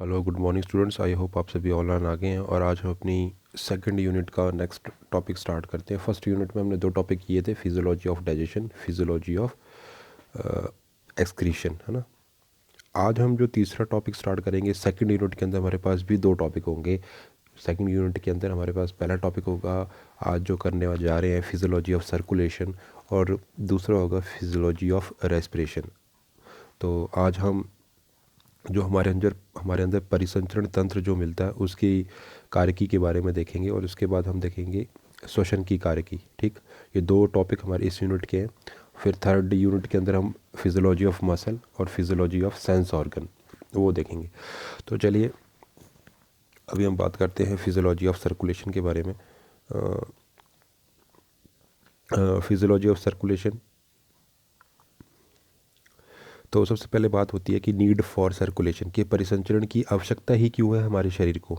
Hello good morning students. I hope आप सभी online आ गए हैं और आज हम अपनी सेकंड यूनिट का नेक्स्ट टॉपिक स्टार्ट करते हैं। फर्स्ट यूनिट में हमने दो टॉपिक किए थे, physiology of digestion, physiology of excretion, है ना। आज हम जो तीसरा टॉपिक स्टार्ट करेंगे, सेकंड यूनिट के अंदर हमारे पास भी दो टॉपिक होंगे। सेकंड यूनिट के अंदर हमारे पास पहला टॉपिक होगा, आज जो करने जा रहे हैं, फिजियोलॉजी ऑफ सर्कुलेशन, और दूसरा होगा फिजियोलॉजी ऑफ रेस्पिरेशन। तो आज हम जो हमारे अंदर परिसंचरण तंत्र जो मिलता है उसकी कार्यकी के बारे में देखेंगे, और उसके बाद हम देखेंगे श्वसन की कार्यकी। ठीक, ये दो टॉपिक हमारे इस यूनिट के हैं। फिर थर्ड यूनिट के अंदर हम फिजियोलॉजी ऑफ मसल और फिजियोलॉजी ऑफ सेंस ऑर्गन वो देखेंगे। तो चलिए अभी हम बात करते हैं फिजियोलॉजी ऑफ सर्कुलेशन के बारे में। फिजियोलॉजी ऑफ सर्कुलेशन, तो सबसे पहले बात होती है कि नीड फॉर सर्कुलेशन, के परिसंचरण की आवश्यकता ही क्यों है हमारे शरीर को।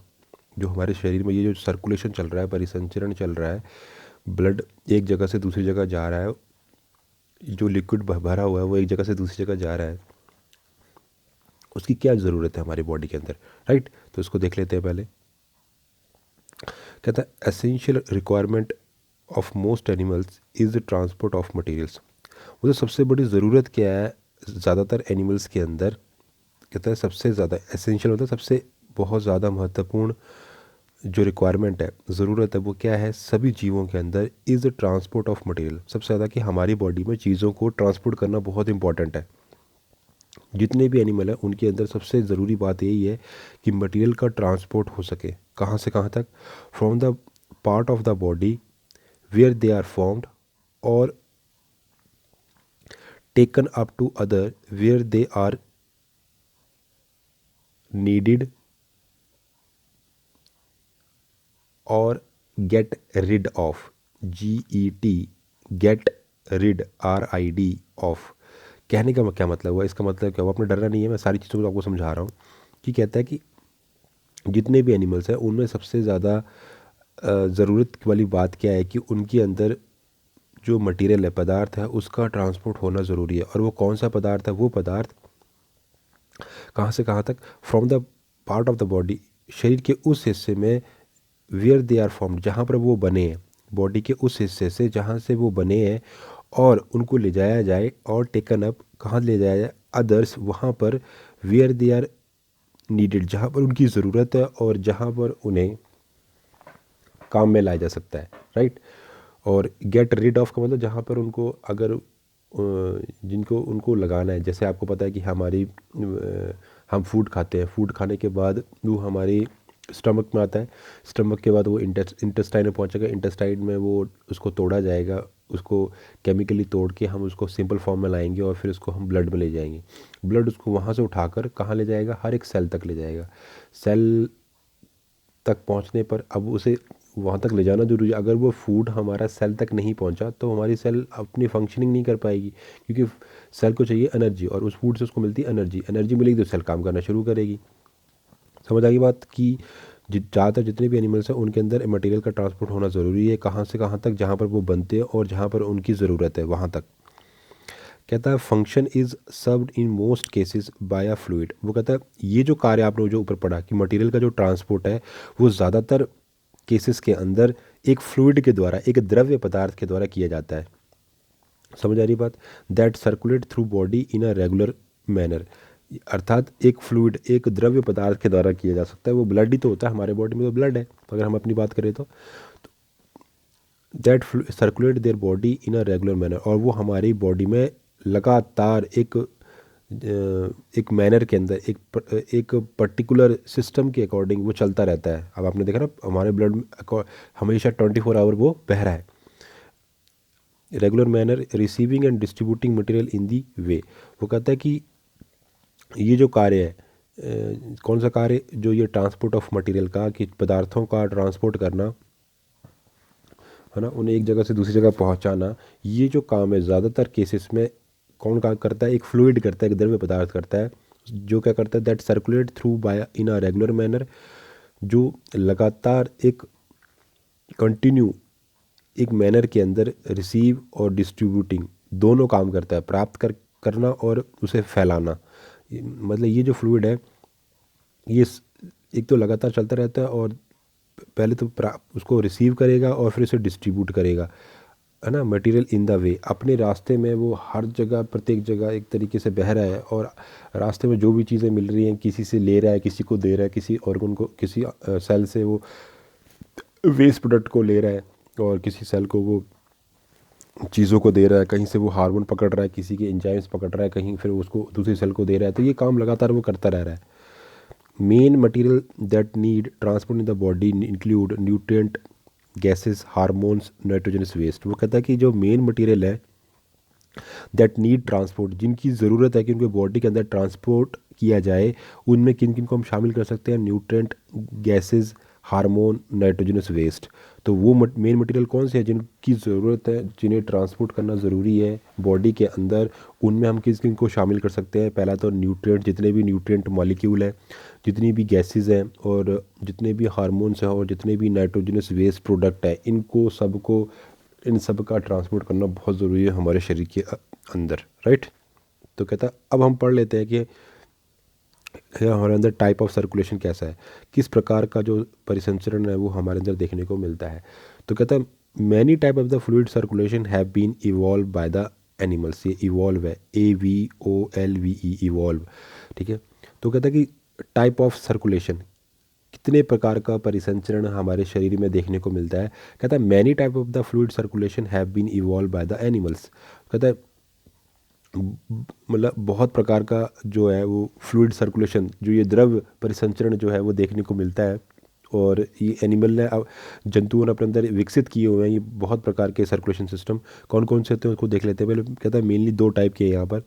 जो हमारे शरीर में ये जो सर्कुलेशन चल रहा है, परिसंचरण चल रहा है, ब्लड एक जगह से दूसरी जगह जा रहा है, जो लिक्विड भरा हुआ है वो एक जगह से दूसरी जगह जा रहा है, उसकी क्या ज़रूरत है हमारी बॉडी के अंदर, राइट। तो इसको देख लेते हैं पहले। कहता है essential requirement of most animals is the transport of materials. वो तो सबसे बड़ी ज़रूरत क्या है ज़्यादातर एनिमल्स के अंदर। कहता है सबसे ज़्यादा एसेंशियल मतलब सबसे बहुत ज़्यादा महत्वपूर्ण जो रिक्वायरमेंट है, ज़रूरत है, वो क्या है सभी जीवों के अंदर, is the transport of material. सबसे ज़्यादा कि हमारी बॉडी में चीज़ों को ट्रांसपोर्ट करना बहुत इंपॉर्टेंट है। जितने भी एनिमल हैं उनके अंदर सबसे ज़रूरी बात यही है कि मटेरियल का ट्रांसपोर्ट हो सके। कहाँ से कहाँ तक? From the part of the body where they are formed, और taken up to other where they are needed, और get rid of, GET, get rid, RID of. कहने का क्या मतलब हुआ, इसका मतलब क्या हुआ, आपने डरना नहीं है, मैं सारी चीज़ों को आपको समझा रहा हूँ। कि कहता है कि जितने भी एनिमल्स हैं उनमें सबसे ज़्यादा ज़रूरत वाली बात क्या है कि उनके अंदर जो मटेरियल है, पदार्थ है, उसका ट्रांसपोर्ट होना ज़रूरी है। और वो कौन सा पदार्थ है? वो पदार्थ कहाँ से कहाँ तक? From the part of the body, शरीर के उस हिस्से में, वेयर दे आर फॉर्म्ड, जहाँ पर वो बने हैं, बॉडी के उस हिस्से से जहाँ से वो बने हैं, और उनको ले जाया जाए, और टेकन अप, कहाँ ले जाया जाए? अदर्स, वहाँ पर, वेयर दे आर नीडेड, जहाँ पर उनकी ज़रूरत है और जहाँ पर उन्हें काम में लाया जा सकता है, राइट। और गेट रिड ऑफ का मतलब जहाँ पर उनको अगर जिनको उनको लगाना है। जैसे आपको पता है कि हम फूड खाते हैं, फूड खाने के बाद वो हमारी स्टमक में आता है, स्टमक के बाद वो इंटेस्टाइन में पहुंचेगा, इंटेस्टाइन में वो उसको तोड़ा जाएगा, उसको केमिकली तोड़ के हम उसको सिंपल फॉर्म में लाएंगे, और फिर उसको हम ब्लड में ले जाएंगे। ब्लड उसको वहाँ से उठाकर कहाँ ले जाएगा? हर एक सेल तक ले जाएगा। सेल तक पहुंचने पर अब उसे वहाँ तक ले जाना जरूरी है। अगर वो फूड हमारा सेल तक नहीं पहुंचा तो हमारी सेल अपनी फंक्शनिंग नहीं कर पाएगी, क्योंकि सेल को चाहिए एनर्जी, और उस फूड से उसको मिलती है एनर्जी। एनर्जी मिलेगी तो सेल काम करना शुरू करेगी। समझ आ गई बात कि ज़्यादातर जितने भी एनिमल्स हैं उनके अंदर मटेरियल का ट्रांसपोर्ट होना ज़रूरी है। कहाँ से कहाँ तक? जहाँ पर वो बनते हैं और जहाँ पर उनकी ज़रूरत है वहाँ तक। कहता है function is served in most cases bye a fluid. वो कहता है ये जो कार्य आपने जो ऊपर पढ़ा कि मटेरियल का जो ट्रांसपोर्ट है वो ज़्यादातर केसेस के अंदर एक फ्लूइड के द्वारा, एक द्रव्य पदार्थ के द्वारा किया जाता है। समझ आ रही बात? That circulate through body in a regular manner. अर्थात एक फ्लूइड, एक द्रव्य पदार्थ के द्वारा किया जा सकता है। वो ब्लड ही तो होता है, हमारे बॉडी में तो ब्लड है, अगर हम अपनी बात करें तो। That circulate their body in a regular manner, और वो हमारी बॉडी में लगातार एक मैनर के अंदर, एक पर्टिकुलर सिस्टम के अकॉर्डिंग वो चलता रहता है। अब आपने देखा ना, हमारे ब्लड में हमेशा 24 आवर वो बह रहा है। Regular manner receiving and distributing material in the way. वो कहता है कि ये जो कार्य है, कौन सा कार्य? जो ये ट्रांसपोर्ट ऑफ मटेरियल का, कि पदार्थों का ट्रांसपोर्ट करना, है ना, उन्हें एक जगह से दूसरी जगह पहुंचाना, ये जो काम है ज़्यादातर केसेस में कौन काम करता है? एक फ्लूइड करता है, एक द्रव्य पदार्थ करता है। जो क्या करता है? That circulate through by in a regular manner, जो लगातार एक कंटिन्यू एक मैनर के अंदर रिसीव और डिस्ट्रीब्यूटिंग दोनों काम करता है, प्राप्त करना और उसे फैलाना। मतलब ये जो फ्लूइड है ये एक तो लगातार चलता रहता है, और पहले तो उसको रिसीव करेगा और फिर उसे डिस्ट्रीब्यूट करेगा, है ना। मटेरियल इन द वे, अपने रास्ते में वो हर जगह प्रत्येक जगह एक तरीके से बह रहा है, और रास्ते में जो भी चीज़ें मिल रही हैं किसी से ले रहा है, किसी को दे रहा है, किसी ऑर्गन को, किसी सेल से वो वेस्ट प्रोडक्ट को ले रहा है, और किसी सेल को वो चीज़ों को दे रहा है, कहीं से वो हार्मोन पकड़ रहा है, किसी के एंजाइम्स पकड़ रहा है, कहीं फिर उसको दूसरी सेल को दे रहा है। तो ये काम लगातार वो करता रह रहा है। Main material that need transport in the body include nutrient, gases, hormones, nitrogenous waste. वो कहता है कि जो मेन मटेरियल है दैट नीड ट्रांसपोर्ट, जिनकी ज़रूरत है कि उनके बॉडी के अंदर ट्रांसपोर्ट किया जाए, उनमें किन किन को हम शामिल कर सकते हैं? Nutrient, gases, hormone, nitrogenous waste. तो वो मेन मटेरियल कौन से हैं जिनकी ज़रूरत है, जिन्हें ट्रांसपोर्ट करना ज़रूरी है बॉडी के अंदर, उनमें हम किन किन को शामिल कर सकते हैं? पहला तो न्यूट्रिएंट, जितने भी न्यूट्रिएंट मॉलिक्यूल हैं, जितनी भी गैसेस हैं, और जितने भी हार्मोन्स हैं, और जितने भी नाइट्रोजनस वेस्ट प्रोडक्ट हैं, इनको सबको, इन सब का ट्रांसपोर्ट करना बहुत ज़रूरी है हमारे शरीर के अंदर, राइट। तो कहता है, अब हम पढ़ लेते हैं कि हमारे अंदर टाइप ऑफ सर्कुलेशन कैसा है, किस प्रकार का जो परिसंचरण है वो हमारे अंदर देखने को मिलता है। तो कहता है, many type of the fluid circulation have been evolve by the animals. ये इवॉल्व है, AVOLVE, इवॉल्व, ठीक है। तो कहता है कि टाइप ऑफ सर्कुलेशन, कितने प्रकार का परिसंचरण हमारे शरीर में देखने को मिलता है। कहता है, many type of the fluid circulation have been evolve by the animals. कहता है मतलब बहुत प्रकार का जो है वो फ्लूइड सर्कुलेशन, जो ये द्रव परिसंचरण जो है वो देखने को मिलता है, और ये एनिमल ने, जंतुओं ने अपने अंदर विकसित किए हुए हैं ये बहुत प्रकार के सर्कुलेशन सिस्टम। कौन कौन से होते हैं उसको देख लेते हैं। पहले कहता है मेनली दो टाइप के हैं यहाँ पर।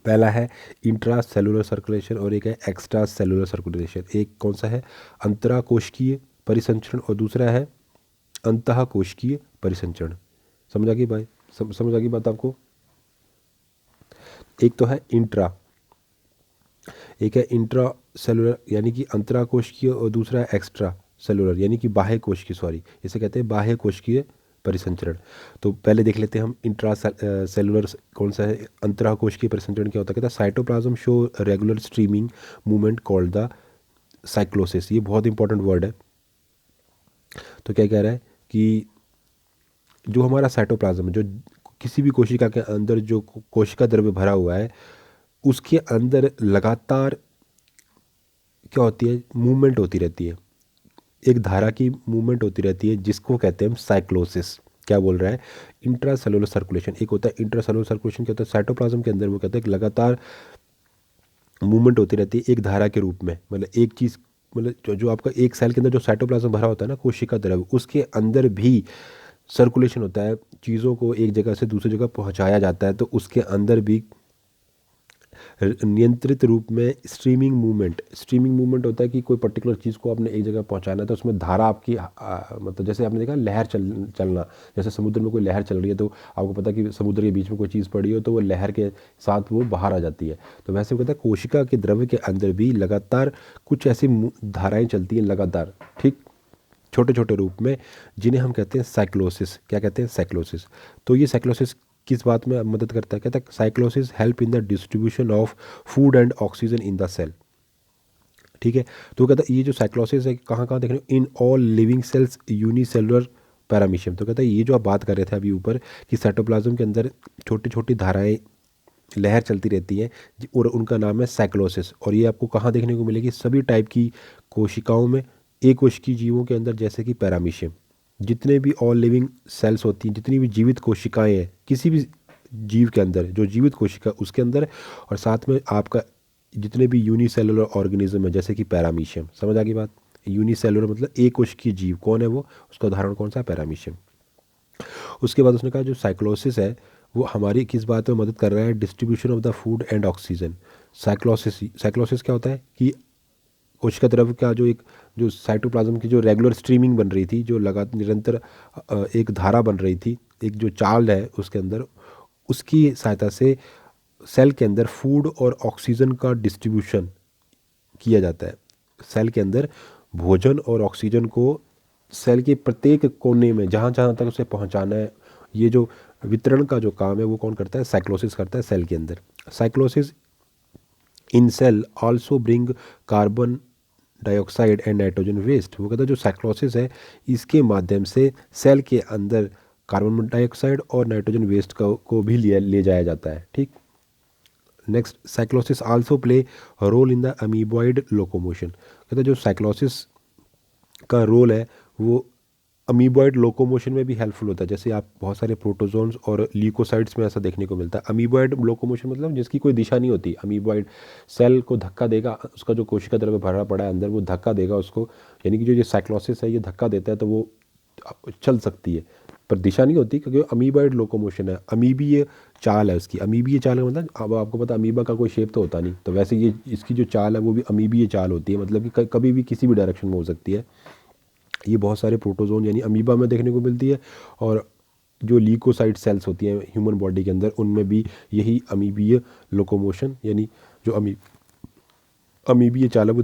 पहला है इंट्रा सेलुलर सर्कुलेशन, और एक है एक्स्ट्रा सेलुलर सर्कुलेशन। एक कौन सा है? अंतरा कोशिकीय परिसंचरण, और दूसरा है अंतः कोशिकीय परिसंचरण। समझ आ गई भाई? समझ आ गई बात आपको? एक तो है इंट्रा, एक है इंट्रा सेलुलर यानी कि अंतरा कोशिकीय, और दूसरा है एक्स्ट्रा सेलुलर यानी कि बाह्य कोशिकीय, सॉरी इसे कहते हैं बाह्य कोशिकीय परिसंचरण। तो पहले देख लेते हैं हम इंट्रा सेलुलर कौन सा है। अंतरा कोशिकीय परिसंचरण क्या होता है? कहता है cytoplasm show regular streaming movement called the cyclosis. ये बहुत इंपॉर्टेंट वर्ड है। तो क्या कह रहा है कि जो हमारा साइटोप्लाज्म है, जो किसी भी कोशिका के अंदर जो कोशिका द्रव्य भरा हुआ है, उसके अंदर लगातार क्या होती है? मूवमेंट होती रहती है, एक धारा की मूवमेंट होती रहती है, जिसको कहते हैं हम साइक्लोसिस। क्या बोल रहा है? इंट्रा सेलुलर सर्कुलेशन एक होता है। इंट्रा सेलुलर सर्कुलेशन क्या होता है? साइटोप्लाज्म के अंदर वो कहते हैं कि लगातार मूवमेंट होती रहती है एक धारा के रूप में। मतलब एक चीज़, मतलब जो आपका एक सेल के अंदर जो साइटोप्लाज्म भरा होता है ना, कोशिका द्रव्य, उसके अंदर भी सर्कुलेशन होता है। चीज़ों को एक जगह से दूसरी जगह पहुंचाया जाता है, तो उसके अंदर भी नियंत्रित रूप में स्ट्रीमिंग मूवमेंट होता है कि कोई पर्टिकुलर चीज़ को आपने एक जगह पहुंचाना है, तो उसमें धारा आपकी मतलब जैसे आपने देखा लहर चलना, जैसे समुद्र में कोई लहर चल रही है, तो आपको पता है कि समुद्र के बीच में कोई चीज़ पड़ी हो तो वो लहर के साथ वो बाहर आ जाती है। तो वैसे वो कहता है कोशिका के द्रव्य के अंदर भी लगातार कुछ ऐसी धाराएँ चलती हैं लगातार, ठीक, छोटे छोटे रूप में, जिन्हें हम कहते हैं साइक्लोसिस। क्या कहते हैं? साइक्लोसिस। तो ये साइक्लोसिस किस बात में मदद करता है? कहता है cyclosis help in the distribution of food and oxygen in the cell. ठीक है। तो कहता है ये जो साइक्लोसिस है कहाँ कहाँ देखने, in all living cells unicellular paramecium. तो कहता है ये जो आप बात कर रहे थे अभी ऊपर कि साइटोप्लाज्म के अंदर छोटी छोटी धाराएं, लहर चलती रहती हैं, और उनका नाम है साइक्लोसिस। और ये आपको कहाँ देखने को मिलेगी? सभी टाइप की कोशिकाओं में, एक कोशिकीय जीवों के अंदर जैसे कि पैरामीशियम, जितने भी ऑल लिविंग सेल्स होती हैं, जितनी भी जीवित कोशिकाएं हैं किसी भी जीव के अंदर, जो जीवित कोशिका उसके अंदर, और साथ में आपका जितने भी यूनिसेलुलर ऑर्गेनिज्म है जैसे कि पैरामीशियम। समझ आ गई बात? यूनिसेलुलर मतलब एक कोशिकीय जीव कौन है वो, उसका उदाहरण कौन सा है? पैरामीशियम। उसके बाद उसने कहा जो साइक्लोसिस है वो हमारी किस बात में मदद कर रहा है? Distribution of the food and oxygen. Cyclosis क्या होता है कि कोशिका द्रव्य का जो एक, जो साइटोप्लाज्म की जो रेगुलर स्ट्रीमिंग बन रही थी, जो लगातार निरंतर एक धारा बन रही थी, एक जो चाल है उसके अंदर, उसकी सहायता से सेल के अंदर फूड और ऑक्सीजन का डिस्ट्रीब्यूशन किया जाता है। सेल के अंदर भोजन और ऑक्सीजन को सेल के प्रत्येक कोने में जहाँ जहाँ तक उसे पहुँचाना है, ये जो वितरण का जो काम है वो कौन करता है? साइक्लोसिस करता है सेल के अंदर। Cyclosis in cell also bring carbon dioxide and nitrogen waste. वो कहता है जो साइक्लोसिस है इसके माध्यम से सेल के अंदर कार्बन डाइऑक्साइड और नाइट्रोजन वेस्ट को भी ले जाया जाता है। ठीक। Next, cyclosis also play role in the amoeboid locomotion. कहते हैं जो साइक्लोसिस का रोल है वो अमीबॉइड लोकोमोशन में भी हेल्पफुल होता है। जैसे आप बहुत सारे प्रोटोजोन्स और ल्यूकोसाइट्स में ऐसा देखने को मिलता है। अमीबॉइड लोकोमोशन मतलब जिसकी कोई दिशा नहीं होती। अमीबॉइड सेल को धक्का देगा, उसका जो कोशिका द्रव्य भरा पड़ा है अंदर वो धक्का देगा उसको, यानी कि जो ये साइक्लोसिस है ये धक्का देता है तो वो चल सकती है, पर दिशा नहीं होती क्योंकि अमीबॉइड लोकोमोशन है। अमीबीय चाल है उसकी। अमीबीय चाल का मतलब अब आपको पता अमीबा का कोई शेप तो होता नहीं, तो वैसे ये इसकी जो चाल है वो भी अमीबीय चाल होती है, मतलब कि कभी भी किसी भी डायरेक्शन में हो सकती है। ये बहुत सारे प्रोटोजोन यानी अमीबा में देखने को मिलती है, और जो ल्यूकोसाइट सेल्स होती हैं ह्यूमन बॉडी के अंदर उनमें भी यही अमीबीय लोकोमोशन यानी जो अमीबीय चाल है वो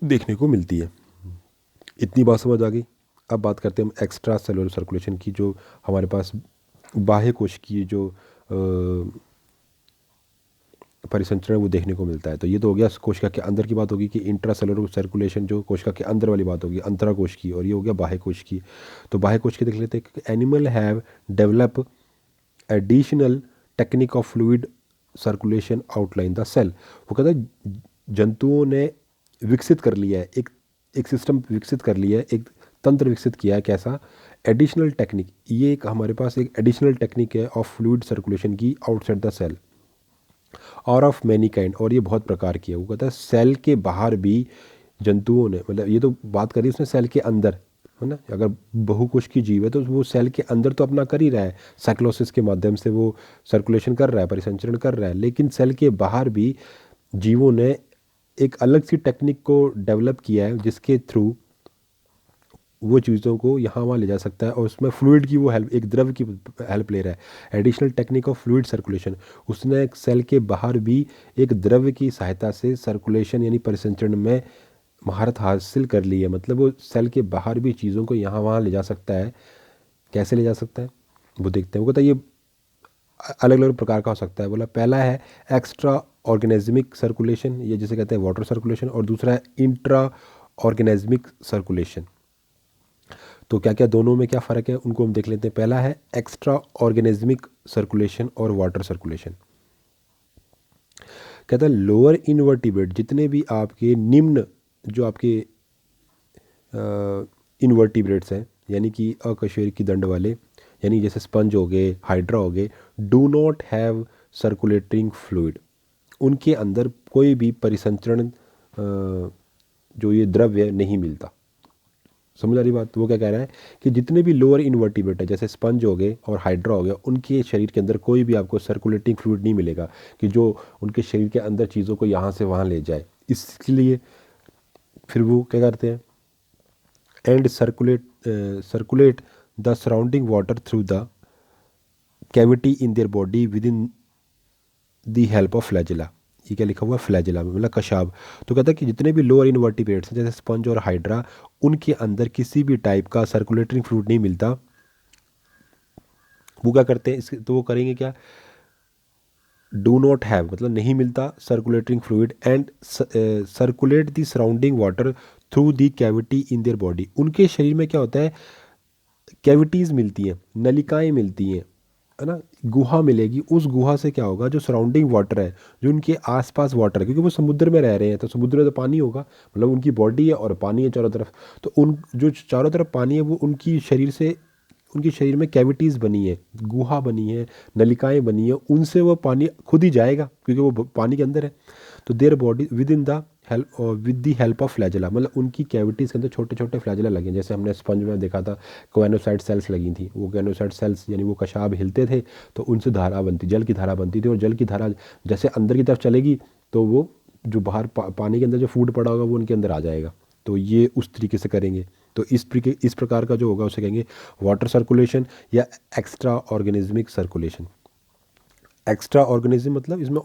देखने को मिलती है। इतनी बात समझ आ गई। अब बात करते हैं हम एक्स्ट्रा सेलुलर सर्कुलेशन की। जो हमारे पास बाह्य कोश की जो परिसंचरण वो देखने को मिलता है। तो ये तो हो गया कोशिका के अंदर की बात होगी कि इंट्रा सेलुलर सर्कुलेशन जो कोशिका के अंदर वाली बात होगी अंतरा कोश की, और ये हो गया बाह्य कोश की। तो बाह्य कोश की देख लेते हैं। Animal have develop additional technique of fluid circulation outline the cell. वो कहता है जंतुओं ने विकसित कर लिया है एक सिस्टम विकसित कर लिया है, एक तंत्र विकसित किया है। कैसा? Additional technique. ये एक हमारे पास एक एडिशनल टेक्निक है ऑफ फ्लूइड सर्कुलेशन की आउटसाइड द सेल और ऑफ मैनी काइंड, और ये बहुत प्रकार की है। वो कहता है सेल के बाहर भी जंतुओं ने, मतलब ये तो बात करी उसने सेल के अंदर, है ना। अगर बहुकोश की जीव है तो वो सेल के अंदर तो अपना कर ही रहा है, साइक्लोसिस के माध्यम से वो सर्कुलेशन कर रहा है, परिसंचरण कर रहा है। लेकिन सेल के बाहर भी जीवों ने एक अलग सी टेक्निक को डेवलप किया है जिसके थ्रू वो चीज़ों को यहाँ वहाँ ले जा सकता है, और उसमें फ्लूइड की वो हेल्प, एक द्रव की हेल्प ले रहा है। Additional technique of fluid circulation. उसने एक सेल के बाहर भी एक द्रव्य की सहायता से सर्कुलेशन यानी परिसंचरण में महारत हासिल कर ली है। मतलब वो सेल के बाहर भी चीज़ों को यहाँ वहाँ ले जा सकता है। कैसे ले जा सकता है वो देखते हैं। वो कहता है ये अलग अलग प्रकार का हो सकता है। बोला पहला है एक्स्ट्रा ऑर्गेनिज्मिक सर्कुलेशन, ये जिसे कहते हैं वाटर सर्कुलेशन, और दूसरा है इंट्रा ऑर्गेनिज्मिक सर्कुलेशन। तो क्या क्या दोनों में क्या फ़र्क है उनको हम देख लेते हैं। पहला है एक्स्ट्रा ऑर्गेनिज्मिक सर्कुलेशन और वाटर सर्कुलेशन। कहता है लोअर इनवर्टिब्रेट, जितने भी आपके निम्न जो आपके इनवर्टिब्रेट्स हैं यानी कि अकशेरुकी दंड वाले, यानी जैसे स्पंज हो गए, हाइड्रा हो गए, do not have circulating fluid. उनके अंदर कोई भी परिसंचरण जो ये द्रव्य नहीं मिलता। समझ आ रही बात? वो क्या कह रहा है कि जितने भी लोअर इनवर्टिब्रेट है जैसे स्पंज हो गए और हाइड्रा हो गया, उनके शरीर के अंदर कोई भी आपको सर्कुलेटिंग फ्लूइड नहीं मिलेगा कि जो उनके शरीर के अंदर चीज़ों को यहाँ से वहाँ ले जाए। इसलिए फिर वो क्या करते हैं, and circulate the surrounding water through the cavity in their body with in the help of flagella. ये क्या लिखा हुआ है? फ्लैजिला मतलब कशाब। तो कहता है कि जितने भी लोअर इनवर्टिब्रेट्स हैं जैसे स्पंज और हाइड्रा, उनके अंदर किसी भी टाइप का सर्कुलेटिंग फ्लूइड नहीं मिलता। वो क्या करते हैं तो वो करेंगे क्या? डू नॉट हैव मतलब नहीं मिलता circulating fluid, and circulate the surrounding water through the cavity in their body. उनके शरीर में क्या होता है, कैविटीज़ मिलती हैं, नलिकाएं मिलती हैं, है ना। गुहा मिलेगी, उस गुहा से क्या होगा, जो सराउंडिंग वाटर है, जो उनके आसपास वाटर है, क्योंकि वो समुद्र में रह रहे हैं तो समुद्र में तो पानी होगा, मतलब उनकी बॉडी है और पानी है चारों तरफ। तो उन जो चारों तरफ पानी है वो उनके शरीर में कैविटीज़ बनी है, गुहा बनी है, नलिकाएं बनी है, उनसे वो पानी खुद ही जाएगा क्योंकि वो पानी के अंदर है। तो their body with in the help with the help of flagella, मतलब उनकी कैविटीज़ के अंदर छोटे छोटे फ्लैजिला लगे हैं। जैसे हमने स्पंज में देखा था कोएनोसाइट सेल्स लगी थी, वो कोएनोसाइट सेल्स यानी वो कशाब हिलते थे तो उनसे धारा बनती, जल की धारा बनती थी, और जल की धारा जैसे अंदर की तरफ चलेगी तो वो जो बाहर पानी के अंदर जो फूड पड़ा होगा वो उनके अंदर आ जाएगा। तो ये उस तरीके से करेंगे। तो इस प्रकार का जो होगा उसे कहेंगे वाटर सर्कुलेशन या extra organismic circulation. Extra organism मतलब इसमें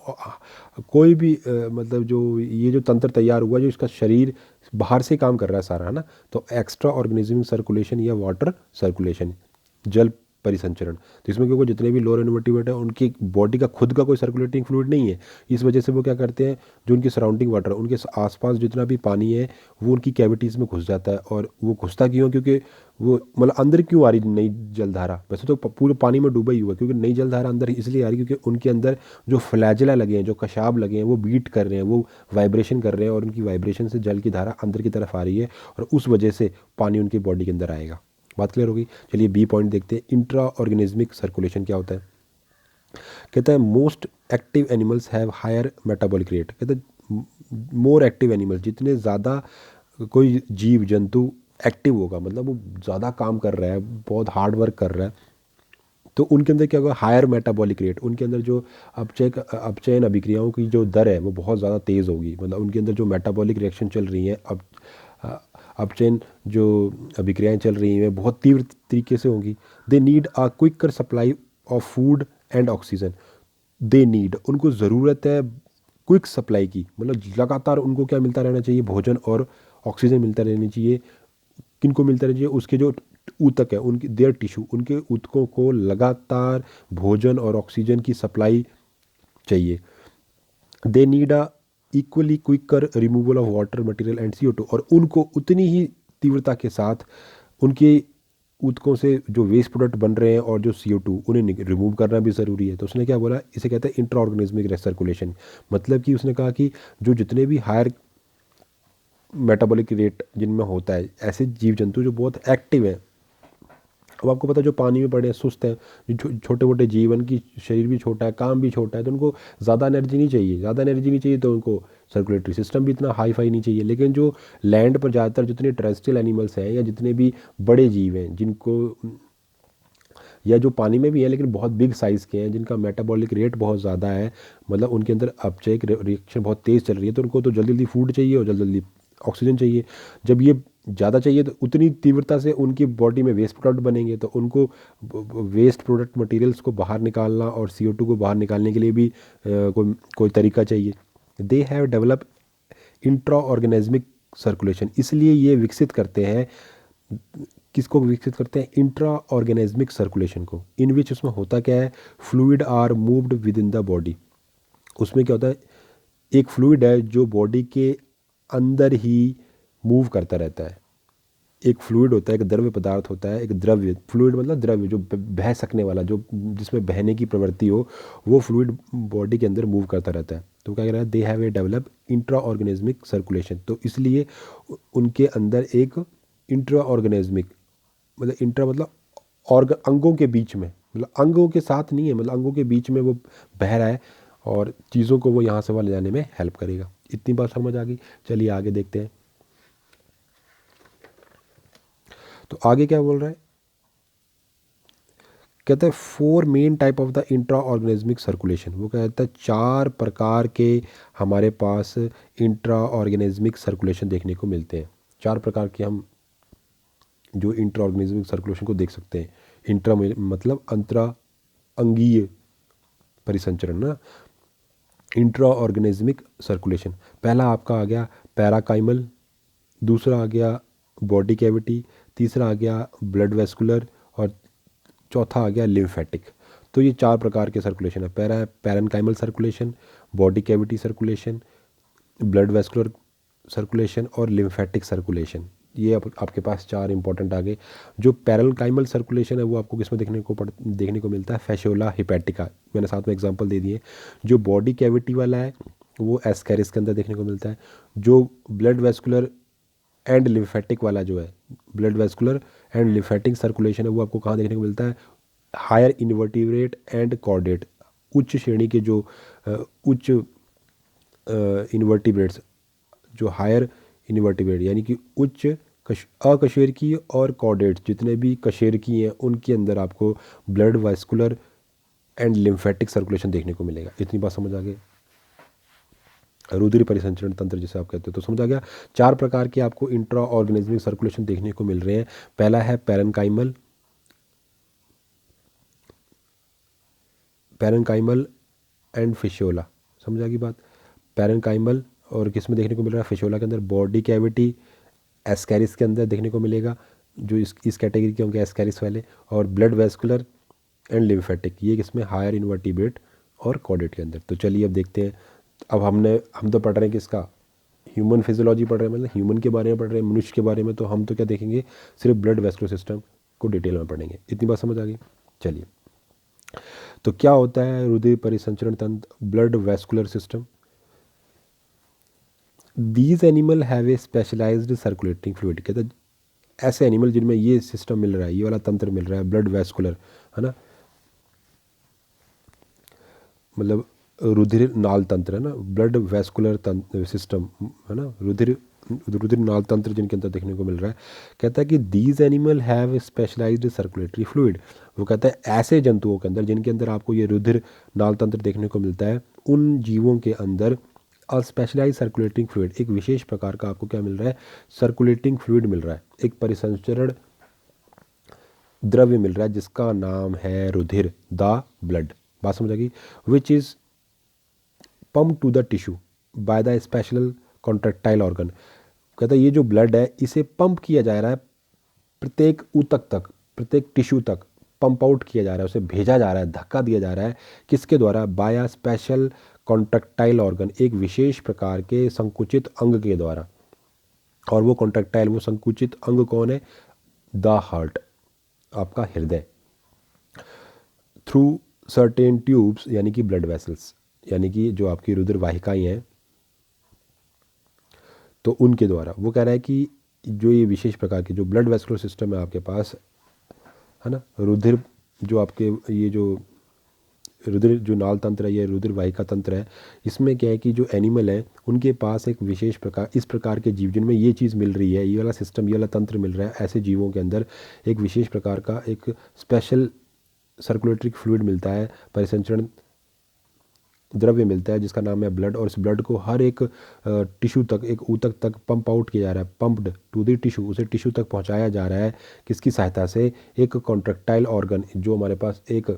कोई भी मतलब जो ये जो तंत्र तैयार हुआ जो इसका शरीर बाहर से काम कर रहा है सारा, है ना। तो एक्स्ट्रा ऑर्गेनिज्म सर्कुलेशन या वाटर सर्कुलेशन, जल परिसंचरण। तो इसमें क्योंकि जितने भी लोअर इन्वर्टिब्रेट हैं उनकी बॉडी का खुद का कोई सर्कुलेटिंग फ्लूइड नहीं है, इस वजह से वो क्या करते हैं, जो उनकी सराउंडिंग वाटर, उनके आसपास जितना भी पानी है वो उनकी कैविटीज़ में घुस जाता है। और वो घुसता क्यों, क्योंकि वो मतलब अंदर क्यों आ रही नई जलधारा, वैसे तो पूरे पानी में डूबा ही हुआ है, क्योंकि नई जलधारा अंदर इसलिए आ रही क्योंकि उनके अंदर जो फ्लैजिला लगे हैं, जो कशाब लगे हैं, वो बीट कर रहे हैं, वो वाइब्रेशन कर रहे हैं, और उनकी वाइब्रेशन से जल की धारा अंदर की तरफ आ रही है, और उस वजह से पानी उनकी बॉडी के अंदर आएगा। बात क्लियर होगी। चलिए बी पॉइंट देखते हैं, इंट्रा ऑर्गेनिज्मिक सर्कुलेशन क्या होता है। कहता है most active animals have higher metabolic rate. कहता है मोर एक्टिव एनिमल्स, जितने ज़्यादा कोई जीव जंतु एक्टिव होगा, मतलब वो ज़्यादा काम कर रहा है, बहुत हार्ड वर्क कर रहा है, तो उनके अंदर क्या होगा, हायर मेटाबॉलिक रेट, उनके अंदर जो अपचयन अभिक्रियाओं की जो दर है वो बहुत ज़्यादा तेज़ होगी। मतलब उनके अंदर जो मेटाबॉलिक रिएक्शन चल रही हैं, अपचयन जो अभिक्रियाएं चल रही हैं बहुत तीव्र तरीके से होंगी। They need a quicker supply of food and oxygen. They need, उनको ज़रूरत है क्विक सप्लाई की, मतलब लगातार उनको क्या मिलता रहना चाहिए, भोजन और ऑक्सीजन मिलता रहना चाहिए। किनको मिलता रहना चाहिए, उसके जो ऊतक है, उनकी देयर टिश्यू, उनके ऊतकों को लगातार भोजन और ऑक्सीजन की सप्लाई चाहिए। They need a equally quicker removal of water material and CO2, और उनको उतनी ही तीव्रता के साथ उनके ऊतकों से जो वेस्ट प्रोडक्ट बन रहे हैं और जो CO2 उन्हें रिमूव करना भी ज़रूरी है। तो उसने क्या बोला, इसे कहते हैं इंट्रा ऑर्गेनिज्मिक सर्कुलेशन। मतलब कि उसने कहा कि जो जितने भी हायर मेटाबॉलिक रेट जिनमें होता है, ऐसे जीव जंतु जो बहुत एक्टिव हैं। अब आपको पता है जो पानी में पड़े हैं, सुस्त हैं, जो छोटे मोटे जीवन की शरीर भी छोटा है, काम भी छोटा है, तो उनको ज़्यादा एनर्जी नहीं चाहिए। ज़्यादा एनर्जी नहीं चाहिए तो उनको सर्कुलेटरी सिस्टम भी इतना हाई फाई नहीं चाहिए। लेकिन जो लैंड पर ज़्यादातर जितने टेरेस्ट्रियल एनिमल्स हैं या जितने भी बड़े जीव हैं जिनको, या जो पानी में भी है लेकिन बहुत बिग साइज़ के हैं, जिनका मेटाबॉलिक रेट बहुत ज़्यादा है, मतलब उनके अंदर अपचय रिएक्शन बहुत तेज़ चल रही है, तो उनको तो जल्दी जल्दी फूड चाहिए और जल्दी जल्दी ऑक्सीजन चाहिए। जब ये ज़्यादा चाहिए तो उतनी तीव्रता से उनकी बॉडी में वेस्ट प्रोडक्ट बनेंगे, तो उनको वेस्ट प्रोडक्ट मटेरियल्स को बाहर निकालना और CO2 को बाहर निकालने के लिए भी कोई तरीका चाहिए। They have develop intra organismic circulation, इसलिए ये विकसित करते हैं, किसको विकसित करते हैं, इंट्रा ऑर्गेनिज्मिक सर्कुलेशन को। इन विच, उसमें होता क्या है, fluid are moved within the body. उसमें क्या होता है, एक फ्लूइड है जो बॉडी के अंदर ही मूव करता रहता है। एक फ्लूइड होता है, एक द्रव्य पदार्थ होता है, एक द्रव्य, फ्लूइड मतलब द्रव्य जो बह सकने वाला, जो जिसमें बहने की प्रवृत्ति हो, वो फ्लूइड बॉडी के अंदर मूव करता रहता है। तो क्या कह रहा है, they have a develop intra organismic circulation. तो इसलिए उनके अंदर एक इंट्रा ऑर्गेनिज्मिक, मतलब इंट्रा मतलब अंगों के बीच में, मतलब अंगों के साथ नहीं है, मतलब अंगों के बीच में वो बह रहा है और चीज़ों को वो यहाँ से वहाँ ले जाने में हेल्प करेगा। इतनी बात समझ आ गई। चलिए आगे देखते हैं। तो आगे क्या बोल रहा है, कहता है 4 main type of the intra organismic circulation. वो कहता है 4 प्रकार के हमारे पास इंट्रा ऑर्गेनिज्मिक सर्कुलेशन देखने को मिलते हैं। 4 प्रकार के हम जो इंट्रा ऑर्गेनिज्मिक सर्कुलेशन को देख सकते हैं। इंट्रा मतलब अंतरा अंगीय परिसंचरण ना, इंट्रा ऑर्गेनिज्मिक सर्कुलेशन। पहला आपका आ गया पैराकाइमल, दूसरा आ गया बॉडी कैविटी, तीसरा आ गया ब्लड वेस्कुलर, और चौथा आ गया लिम्फेटिक। तो ये 4 प्रकार के सर्कुलेशन है, parenchymal circulation, body cavity circulation, blood vascular circulation और लिम्फेटिक सर्कुलेशन। ये आपके पास 4 इंपॉर्टेंट आ गए। जो पैरेनकाइमल सर्कुलेशन है वो आपको किस में देखने को मिलता है, फैशोला हिपैटिका, मैंने साथ में एग्जांपल दे दिए। जो बॉडी कैविटी वाला है वो एस्कैरिस के अंदर देखने को मिलता है। जो ब्लड वेस्कुलर एंड लिम्फेटिक वाला जो है, blood vascular and lymphatic circulation है, वो आपको कहाँ देखने को मिलता है, हायर इन्वर्टिब्रेट एंड कॉर्डेट, उच्च श्रेणी के जो उच्च इन्वर्टिब्रेट्स, जो हायर इन्वर्टिब्रेट यानी कि उच्च अकशेरुकी और कॉर्डेट्स, जितने भी कशेरुकी हैं उनके अंदर आपको blood vascular and lymphatic circulation देखने को मिलेगा। इतनी बात समझ आ गई, रुधिर परिसंचरण तंत्र जिसे आप कहते हो। तो समझ आ गया 4 प्रकार के आपको इंट्रा ऑर्गेनिज्मिक सर्कुलेशन देखने को मिल रहे हैं। पहला है पैरेनकाइमल, पैरेनकाइमल एंड फिशोला। समझ आ गई बात। पैरेनकाइमल और किस में देखने को मिल रहा है, फिशोला के अंदर, बॉडी कैविटी एस्कैरिस के अंदर देखने को मिलेगा, जो इस कैटेगरी के होंगे एस्कैरिस वाले, और ब्लड वेस्कुलर एंड लिम्फेटिक, ये किसमें, हायर इनवर्टिब्रेट और कॉर्डेट के अंदर। तो चलिए अब देखते हैं। अब हम तो पढ़ रहे हैं किसका, ह्यूमन फिजियोलॉजी पढ़ रहे हैं, मतलब ह्यूमन के बारे में पढ़ रहे हैं, मनुष्य के बारे में। तो हम तो क्या देखेंगे, सिर्फ ब्लड वेस्कुलर सिस्टम को डिटेल में पढ़ेंगे। इतनी बात समझ आ गई। चलिए, तो क्या होता है रुधिर परिसंचरण तंत्र, blood vascular system. These animal have a specialised circulating fluid. कहते हैं ऐसे एनिमल जिनमें ये सिस्टम मिल रहा है, ये वाला तंत्र मिल रहा है, ब्लड वेस्कुलर, है ना, मतलब रुधिर नाल तंत्र है ना, ब्लड वेस्कुलर तंत्र सिस्टम है ना, रुधिर रुधिर नाल तंत्र जिनके अंदर देखने को मिल रहा है। कहता है कि these animal have specialised circulatory fluid. वो कहता है ऐसे जंतुओं के अंदर जिनके अंदर आपको ये रुधिर नाल तंत्र देखने को मिलता है, उन जीवों के अंदर और स्पेशलाइज सर्कुलेटिंग फ्लूइड, एक विशेष प्रकार का आपको क्या मिल रहा है, सर्कुलेटिंग फ्लूइड मिल रहा है, एक परिसंचरण द्रव्य मिल रहा है जिसका नाम है रुधिर, द ब्लड। बात समझ आ गई। Which is pump to the tissue by the special contractile organ. कहता है ये जो ब्लड है इसे पंप किया जा रहा है प्रत्येक ऊतक तक, प्रत्येक टिश्यू तक पंप आउट किया जा रहा है, उसे भेजा जा रहा है, धक्का दिया जा रहा है, किसके द्वारा, by a special contractile organ, एक विशेष प्रकार के संकुचित अंग के द्वारा। और वो कॉन्ट्रेक्टाइल, वो संकुचित अंग कौन है, द हार्ट, आपका हृदय। थ्रू सर्टेन ट्यूब्स, यानी कि ब्लड वेसल्स, यानी कि जो आपकी रुधिर वाहिकाएं हैं, तो उनके द्वारा। वो कह रहा है कि जो ये विशेष प्रकार की जो ब्लड वेस्कुलर सिस्टम है आपके पास, है ना, रुधिर जो आपके ये जो रुधिर जो नाल तंत्र है, ये रुधिर वाहिका तंत्र है, इसमें क्या है कि जो एनिमल है उनके पास एक विशेष प्रकार, इस प्रकार के जीव जिनमें ये चीज़ मिल रही है, ये वाला सिस्टम, ये वाला तंत्र मिल रहा है, ऐसे जीवों के अंदर एक विशेष प्रकार का एक स्पेशल सर्कुलेटरी फ्लूइड मिलता है, परिसंचरण द्रव्य मिलता है जिसका नाम है ब्लड। और इस ब्लड को हर एक टिश्यू तक, एक ऊतक तक पंप आउट किया जा रहा है, पंप्ड टू द टिश्यू, उसे टिश्यू तक पहुंचाया जा रहा है, किसकी सहायता से, एक कॉन्ट्रेक्टाइल ऑर्गन, जो हमारे पास एक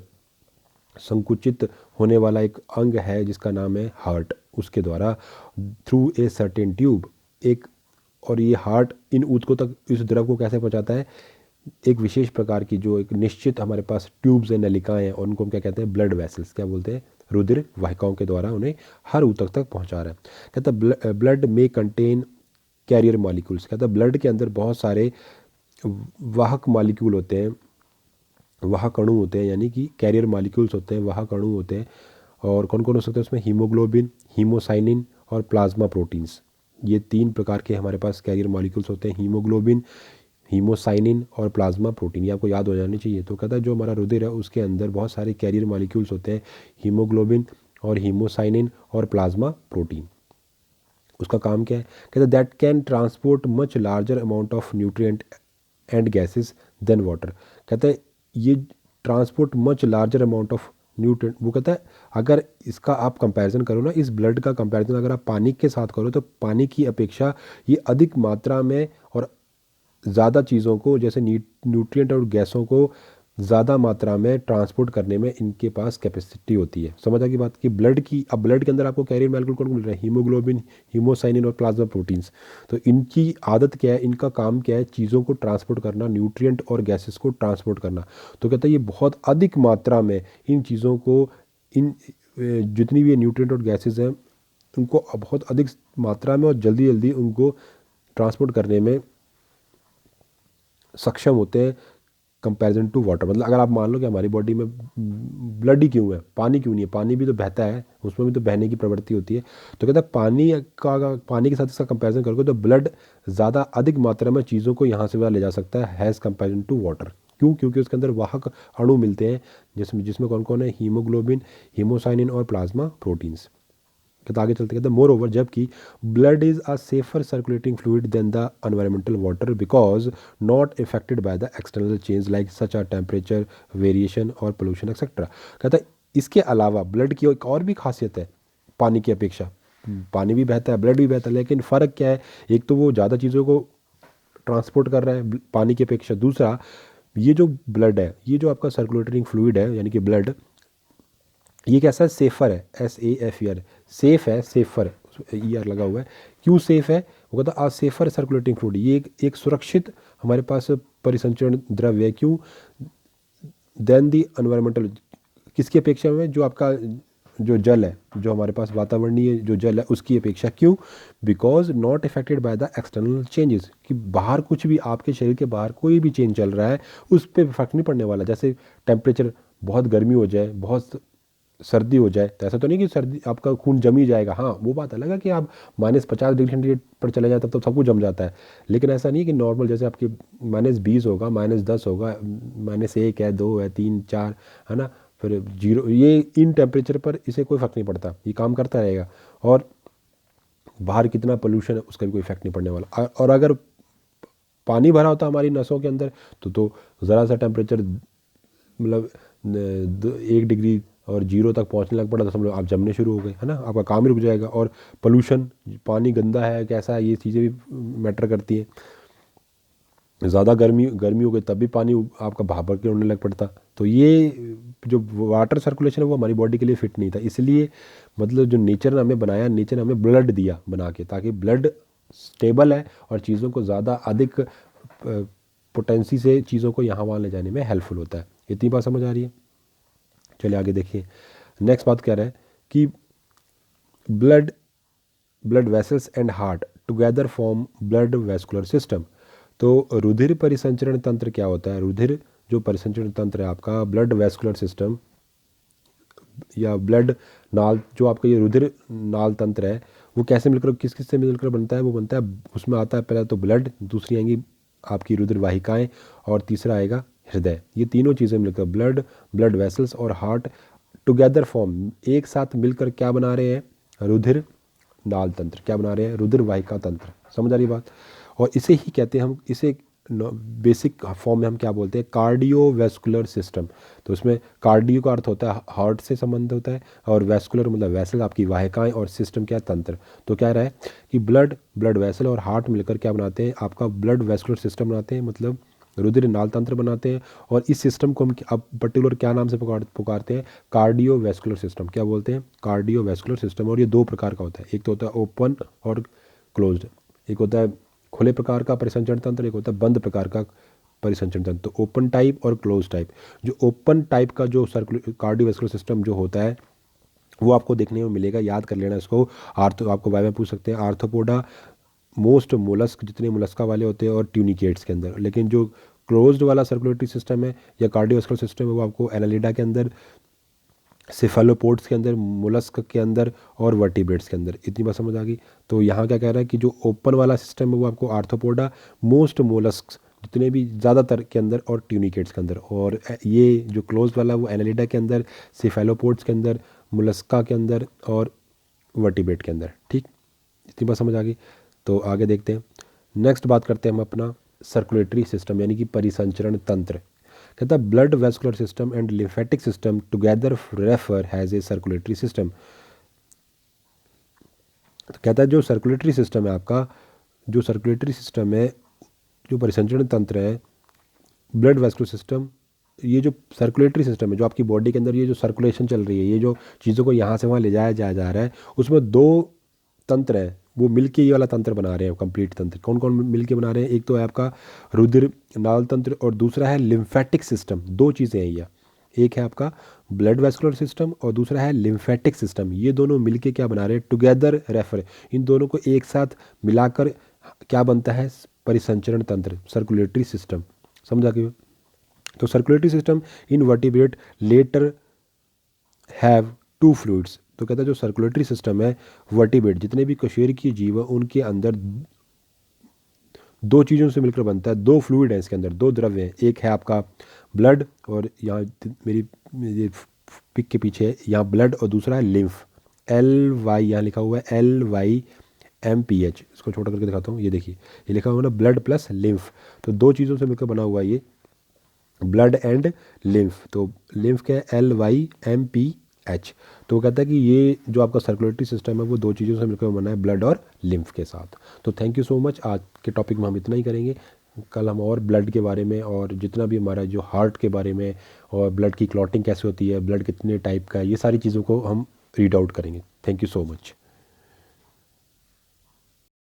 संकुचित होने वाला एक अंग है जिसका नाम है हार्ट, उसके द्वारा, थ्रू ए सर्टेन ट्यूब, एक, और ये हार्ट इन ऊतकों तक इस द्रव को कैसे पहुंचाता है, एक विशेष प्रकार की जो एक निश्चित हमारे पास ट्यूब्स हैं, नलिकाएं हैं, और उनको हम क्या कहते हैं, ब्लड वेसल्स, क्या बोलते हैं, रुधिर वाहिकाओं के द्वारा उन्हें हर ऊतक तक पहुंचा रहा है। कहता है ब्लड में कंटेन कैरियर मॉलिक्यूल्स। कहता है ब्लड के अंदर बहुत सारे वाहक मॉलिक्यूल होते हैं, वाहक अणु होते हैं, यानी कि कैरियर मॉलिक्यूल्स होते हैं, वाहक अणु होते हैं। और कौन कौन हो सकते हैं उसमें, हीमोग्लोबिन, हीमोसाइनिन और प्लाज्मा प्रोटीन्स। ये 3 प्रकार के हमारे पास कैरियर मॉलिक्यूल्स होते हैं, हीमोग्लोबिन, हीमोसाइनिन और प्लाज्मा प्रोटीन, ये आपको याद हो जानी चाहिए। तो कहता है जो हमारा रुधिर है उसके अंदर बहुत सारे कैरियर मॉलिक्यूल्स होते हैं, हीमोग्लोबिन और हीमोसाइनिन और प्लाज्मा प्रोटीन। उसका काम क्या है, कहते हैं that can transport much larger amount of nutrient and gases than water. कहते हैं ये transport much larger amount of nutrient. वो कहता है अगर इसका आप कंपैरिजन करो ना, इस ब्लड का कंपैरिजन अगर आप पानी के साथ करो, तो पानी की अपेक्षा ये अधिक मात्रा में और ज़्यादा चीज़ों को, जैसे न्यूट्रिएंट और गैसों को ज़्यादा मात्रा में ट्रांसपोर्ट करने में इनके पास कैपेसिटी होती है। समझ आ गई बात, कि ब्लड की, अब ब्लड के अंदर आपको कैरियर मॉलिक्यूल कौन मिल रहा है, हीमोग्लोबिन, हीमोसाइनिन और प्लाज्मा प्रोटीन्स। तो इनकी आदत क्या है, इनका काम क्या है, चीज़ों को ट्रांसपोर्ट करना, न्यूट्रिएंट और गैसेस को ट्रांसपोर्ट करना। तो कहता है ये बहुत अधिक मात्रा में इन चीज़ों को, इन जितनी भी न्यूट्रिएंट और गैसेस हैं उनको बहुत अधिक मात्रा में और जल्दी जल्दी उनको ट्रांसपोर्ट करने में सक्षम होते हैं कंपैरिजन टू वाटर। मतलब अगर आप मान लो कि हमारी बॉडी में ब्लड ही क्यों है, पानी क्यों नहीं है, पानी भी तो बहता है, उसमें भी तो बहने की प्रवृत्ति होती है। तो कहता है पानी के साथ इसका कंपैरिजन करोगे तो ब्लड ज़्यादा अधिक मात्रा में चीज़ों को यहाँ से वहाँ ले जा सकता है हैज़ कंपैरिजन टू वाटर। क्यों, क्योंकि उसके अंदर वाहक अणु मिलते हैं जिसमें जिसमें कौन कौन है, हीमोग्लोबिन, हीमोसाइनिन और प्लाज्मा प्रोटीन्स। कहता आगे चलते कहते मोर ओवर, जबकि blood is a safer circulating fluid than the environmental water because not affected by the external change like such a temperature variation और पोल्यूशन एक्सेट्रा। कहता है इसके अलावा ब्लड की एक और भी खासियत है पानी की अपेक्षा। पानी भी बहता है, ब्लड भी बहता है, लेकिन फ़र्क क्या है, एक तो वो ज़्यादा चीज़ों को ट्रांसपोर्ट कर रहा है पानी की अपेक्षा, दूसरा ये जो ब्लड है, ये जो आपका सर्कुलेटिंग फ्लूइड है यानी कि ब्लड, ये कैसा है, सेफर है, SAFER, सेफ है, सेफर, ER लगा हुआ है। क्यों सेफ है, वो कहता है सेफर सर्कुलेटिंग फ्लूइड, ये एक सुरक्षित हमारे पास परिसंचरण द्रव्य है। क्यों, देन दी एनवायरमेंटल, किसकी अपेक्षा में, जो आपका जो जल है, जो हमारे पास वातावरणीय जो जल है उसकी अपेक्षा। क्यों? Because not affected by the external changes, कि बाहर कुछ भी, आपके शरीर के बाहर कोई भी चेंज चल रहा है उस पर फर्क नहीं पड़ने वाला। जैसे टेम्परेचर, बहुत गर्मी हो जाए, बहुत सर्दी हो जाए, तो ऐसा तो नहीं कि सर्दी आपका खून जम ही जाएगा। हाँ, वो बात अलग है कि आप -50 डिग्री सेंटीग्रेड पर चले जाए तब तो सब कुछ जम जाता है। लेकिन ऐसा नहीं कि नॉर्मल, जैसे आपके -20 होगा, -10 होगा, -1 है, 2 है, 3, 4, है ना, फिर 0, ये इन टेम्परेचर पर इसे कोई फ़र्क नहीं पड़ता, ये काम करता रहेगा। और बाहर कितना पोल्यूशन है उसका भी कोई इफेक्ट नहीं पड़ने वाला। और अगर पानी भरा होता हमारी नसों के अंदर तो ज़रा सा टेम्परेचर, मतलब 1 डिग्री और 0 तक पहुंचने लग पड़ा तो समझो आप जमने शुरू हो गए, है ना, आपका काम ही रुक जाएगा। और पोल्यूशन, पानी गंदा है कैसा है, ये चीज़ें भी मैटर करती हैं। ज़्यादा गर्मी गर्मी हो गई तब भी पानी आपका भाप के उड़ने लग पड़ता। तो ये जो वाटर सर्कुलेशन है वो हमारी बॉडी के लिए फिट नहीं था। इसलिए मतलब जो नेचर ने हमें बनाया, नेचर ने हमें ब्लड दिया बना के, ताकि ब्लड स्टेबल है और चीज़ों को ज़्यादा अधिक पोटेंसी से चीज़ों को यहाँ वहाँ ले जाने में हेल्पफुल होता है। इतनी बात समझ आ रही है? चलिए आगे देखिए। नेक्स्ट बात कह रहा है कि blood blood vessels and heart together form blood vascular system. तो रुधिर परिसंचरण तंत्र क्या होता है? रुधिर जो परिसंचरण तंत्र है आपका, ब्लड वेस्कुलर सिस्टम या ब्लड नाल, जो आपका ये रुधिर नाल तंत्र है, वो कैसे मिलकर, किस किस से मिलकर बनता है? वो बनता है, उसमें आता है पहला तो ब्लड, दूसरी आएंगी आपकी रुधिर वाहिकाएं, और तीसरा आएगा हृदय। ये तीनों चीज़ें मिलकर ब्लड, ब्लड वेसल्स और हार्ट टुगेदर फॉर्म, एक साथ मिलकर क्या बना रहे हैं? रुधिर नाल तंत्र। क्या बना रहे हैं? रुधिर वाहिका तंत्र। समझ आ रही बात? और इसे ही कहते हैं हम, इसे बेसिक फॉर्म में हम क्या बोलते हैं? Cardiovascular system. तो उसमें कार्डियो का अर्थ होता है हार्ट से संबंध होता है, और वैस्कुलर मतलब वैसल, आपकी वाहिकाएं, और सिस्टम क्या है? तंत्र। तो क्या रहा है कि ब्लड, ब्लड वैसल और हार्ट मिलकर क्या बनाते हैं? आपका ब्लड वैस्कुलर सिस्टम बनाते हैं, मतलब रुधिर नाल तंत्र बनाते हैं। और इस सिस्टम को हम अब पर्टिकुलर क्या नाम से पुकारते हैं? Cardiovascular system. क्या बोलते हैं? Cardiovascular system. और ये दो प्रकार का होता है, एक तो होता है ओपन और क्लोज्ड। एक होता है खुले प्रकार का परिसंचरण तंत्र, एक होता है बंद प्रकार का परिसंचरण तंत्र। तो ओपन टाइप और क्लोज टाइप। जो ओपन टाइप का जो कार्डियोवैस्कुलर सिस्टम जो होता है वो आपको देखने में मिलेगा, याद कर लेना इसको। आपको वाई में पूछ सकते हैं, आर्थ्रोपोडा, मोस्ट मोलस्क, जितने मोलस्का वाले होते हैं, और ट्यूनिकेट्स के अंदर। लेकिन जो क्लोज्ड वाला सर्कुलेटरी सिस्टम है या कार्डियोवैस्कुलर सिस्टम है वो आपको एनालिडा के अंदर, सिफेलोपोड्स के अंदर, मोलस्क के अंदर, और वर्टिब्रेट्स के अंदर। इतनी बात समझ आ गई? तो यहाँ क्या कह रहा है कि जो ओपन वाला सिस्टम है वो आपको आर्थ्रोपोडा, मोस्ट मोलस्क जितने भी ज़्यादातर के अंदर, और ट्यूनिकेट्स के अंदर। और ये जो क्लोज वाला वो एनालिडा के अंदर, सिफेलोपोड्स के अंदर, मोलस्का के अंदर, और वर्टिब्रेट के अंदर। ठीक, इतनी बात समझ आ गई? तो आगे देखते हैं। नेक्स्ट बात करते हैं हम अपना सर्कुलेटरी सिस्टम, यानी कि परिसंचरण तंत्र। कहता है blood vascular system and lymphatic system together refer has a circulatory system. तो कहता है जो सर्कुलेटरी सिस्टम है आपका, जो सर्कुलेटरी सिस्टम है, जो परिसंचरण तंत्र है, ब्लड वेस्कुलर सिस्टम, ये जो सर्कुलेटरी सिस्टम है, जो आपकी बॉडी के अंदर ये जो सर्कुलेशन चल रही है, ये जो चीज़ों को यहाँ से वहाँ ले जाया जा रहा है, उसमें दो तंत्र है, वो मिलके ये वाला तंत्र बना रहे हैं, कंप्लीट तंत्र। कौन कौन मिलके बना रहे हैं? एक तो है आपका रुधिर नाल तंत्र, और दूसरा है लिम्फेटिक सिस्टम। दो चीज़ें हैं ये, एक है आपका ब्लड वेस्कुलर सिस्टम और दूसरा है लिम्फेटिक सिस्टम। ये दोनों मिलके क्या बना रहे हैं? Together refer. इन दोनों को एक साथ मिलाकर क्या बनता है? परिसंचरण तंत्र, सर्कुलेटरी सिस्टम। समझा कि? तो circulatory system in vertebrate later have two fluids. तो कहता है जो सर्कुलेटरी सिस्टम है वर्टिब्रेट, जितने भी कशेरुकी जीव है, उनके अंदर दो चीज़ों से मिलकर बनता है। दो फ्लूइड है इसके अंदर, दो द्रव्य हैं। एक है आपका ब्लड, और यहाँ मेरी ये पिक के पीछे है यहाँ ब्लड, और दूसरा है लिम्फ, LY यहाँ लिखा हुआ है, LYMPH। इसको छोटा करके दिखाता हूँ, ये देखिए, ये लिखा हुआ है ना, ब्लड प्लस लिम्फ। तो दो चीज़ों से मिलकर बना हुआ है ये, ब्लड एंड लिम्फ। तो लिम्फ क्या है? LYMPH। तो वो कहता है कि ये जो आपका सर्कुलेटरी सिस्टम है वो दो चीज़ों से मिलकर बना है, ब्लड और लिम्फ के साथ। तो थैंक यू सो मच। आज के टॉपिक में हम इतना ही करेंगे। कल हम और ब्लड के बारे में, और जितना भी हमारा जो हार्ट के बारे में, और ब्लड की क्लॉटिंग कैसे होती है, ब्लड कितने टाइप का है, ये सारी चीज़ों को हम रीड आउट करेंगे। Thank you so much.